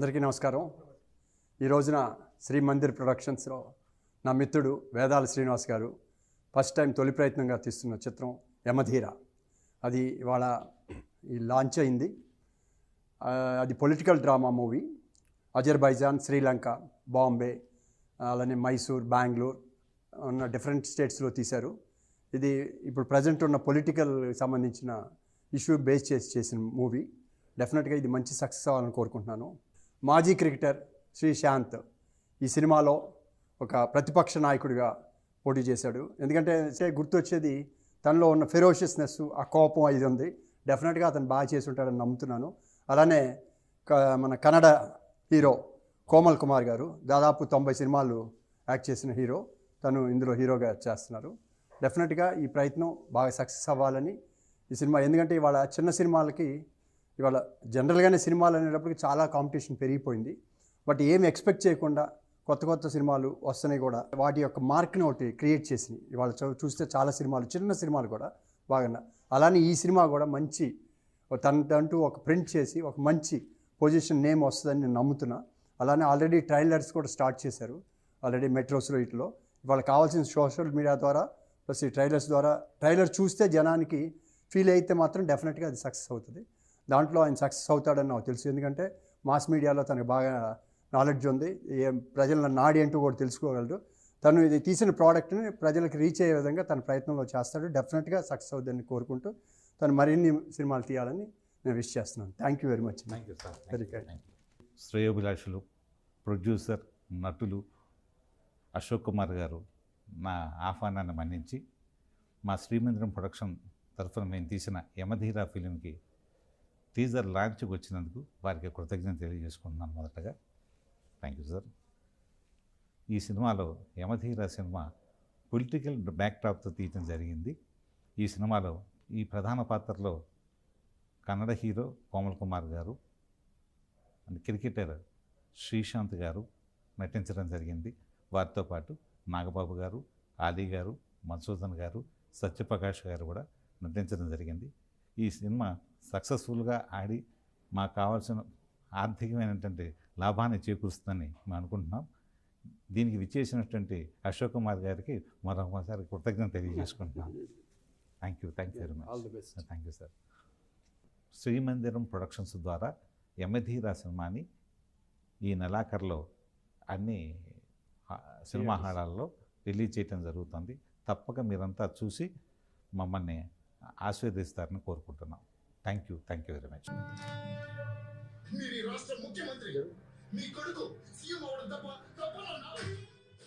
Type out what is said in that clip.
అందరికీ నమస్కారం. ఈ రోజున శ్రీ మందిర్ ప్రొడక్షన్స్లో నా మిత్రుడు వేదాల శ్రీనివాస్ గారు ఫస్ట్ టైం తొలి ప్రయత్నంగా తీస్తున్న చిత్రం యమధీర. అది ఇవాళ లాంచ్ అయింది. అది political drama movie. Azerbaijan, Sri Lanka, Bombay, అలానే మైసూర్, బెంగళూరు ఉన్న డిఫరెంట్ స్టేట్స్లో తీశారు. ఇది ఇప్పుడు ప్రజెంట్ ఉన్న పొలిటికల్ సంబంధించిన ఇష్యూ బేస్ చేసిన మూవీ. డెఫినెట్గా ఇది మంచి సక్సెస్ అవ్వాలని కోరుకుంటున్నాను. మాజీ క్రికెటర్ శ్రీశాంత్ ఈ సినిమాలో ఒక ప్రతిపక్ష నాయకుడిగా పోటీ చేశాడు. ఎందుకంటే గుర్తొచ్చేది తనలో ఉన్న ఫెరోషియస్నెస్, ఆ కోపం ఇది ఉంది. డెఫినెట్గా అతను బాగా చేసి ఉంటాడని నమ్ముతున్నాను. అలానే మన కన్నడ హీరో కోమల్ కుమార్ గారు దాదాపు 90 సినిమాలు యాక్ట్ చేసిన హీరో, తను ఇందులో హీరోగా చేస్తున్నారు. డెఫినెట్గా ఈ ప్రయత్నం బాగా సక్సెస్ అవ్వాలని ఈ సినిమా. ఎందుకంటే ఇవాళ చిన్న సినిమాలకి ఇవాళ జనరల్గానే సినిమాలు అనేటప్పటికి చాలా కాంపిటీషన్ పెరిగిపోయింది. బట్ ఏమి ఎక్స్పెక్ట్ చేయకుండా కొత్త సినిమాలు వస్తున్నాయి కూడా. వాటి యొక్క మార్క్ని ఒకటి క్రియేట్ చేసినాయి. ఇవాళ చూస్తే చాలా సినిమాలు, చిన్న సినిమాలు కూడా బాగా. అలానే ఈ సినిమా కూడా మంచి తనంటూ ఒక ప్రింట్ చేసి ఒక మంచి పొజిషన్ నేమ్ వస్తుందని నేను నమ్ముతున్నా. అలానే ఆల్రెడీ ట్రైలర్స్ కూడా స్టార్ట్ చేశారు. ఆల్రెడీ మెట్రోస్లో ఇట్లో ఇవాళ కావాల్సిన సోషల్ మీడియా ద్వారా ప్లస్ ఈ ట్రైలర్స్ ద్వారా ట్రైలర్ చూస్తే జనానికి ఫీల్ అయితే మాత్రం డెఫినెట్గా అది సక్సెస్ అవుతుంది. దాంట్లో ఆయన సక్సెస్ అవుతాడని నాకు తెలుసు. ఎందుకంటే మాస్ మీడియాలో తనకు బాగా నాలెడ్జ్ ఉంది. ప్రజల నాడి అంటూ కూడా తెలుసుకోగలడు. తను ఇది తీసిన ప్రోడక్ట్ని ప్రజలకు రీచ్ అయ్యే విధంగా తన ప్రయత్నంలో చేస్తాడు. డెఫినెట్గా సక్సెస్ అవుతుందని కోరుకుంటూ తను మరిన్ని సినిమాలు తీయాలని నేను విష్ చేస్తున్నాను. Thank you very much. Thank you sir. Very kind. శ్రేయోభిలాషులు, ప్రొడ్యూసర్, నటులు అశోక్ కుమార్ గారు నా ఆహ్వానాన్ని మన్నించి మా శ్రీమందిరం ప్రొడక్షన్ తరఫున మేము తీసిన యమధీర ఫిలింకి టీజర్ లాంచ్కి వచ్చినందుకు వారికి కృతజ్ఞత తెలియజేసుకుంటున్నాను. మొదటగా థ్యాంక్ యూ సార్. ఈ సినిమాలో యమధీర సినిమా పొలిటికల్ బ్యాక్డ్రాప్తో తీయటం జరిగింది. ఈ సినిమాలో ఈ ప్రధాన పాత్రలో కన్నడ హీరో కోమల్ కుమార్ గారు అండ్ క్రికెటర్ శ్రీశాంత్ గారు నటించడం జరిగింది. వారితో పాటు నాగబాబు గారు, ఆలీ గారు, మధుసూదన్ గారు, సత్యప్రకాష్ గారు కూడా నటించడం జరిగింది. ఈ సినిమా సక్సెస్ఫుల్గా ఆడి మాకు కావాల్సిన ఆర్థికమైనటువంటి లాభాన్ని చేకూరుస్తుందని మేము అనుకుంటున్నాం. దీనికి విచ్చేసినటువంటి అశోక్ కుమార్ గారికి మరొకసారి కృతజ్ఞత తెలియజేసుకుంటున్నాం. Thank you very much. Thank you sir. Shrimandiram productions ద్వారా యమధీర సినిమాని ఈ నెలాఖరులో అన్ని సినిమా హాళ్ళల్లో రిలీజ్ చేయడం జరుగుతుంది. తప్పక మీరంతా చూసి మమ్మల్ని ఆశీర్వదిస్తారని కోరుకుంటున్నాం. Thank you very much. మీరు ఈ రాష్ట్ర ముఖ్యమంత్రి, మీ కొడుకు సీఎం అవడం తప్ప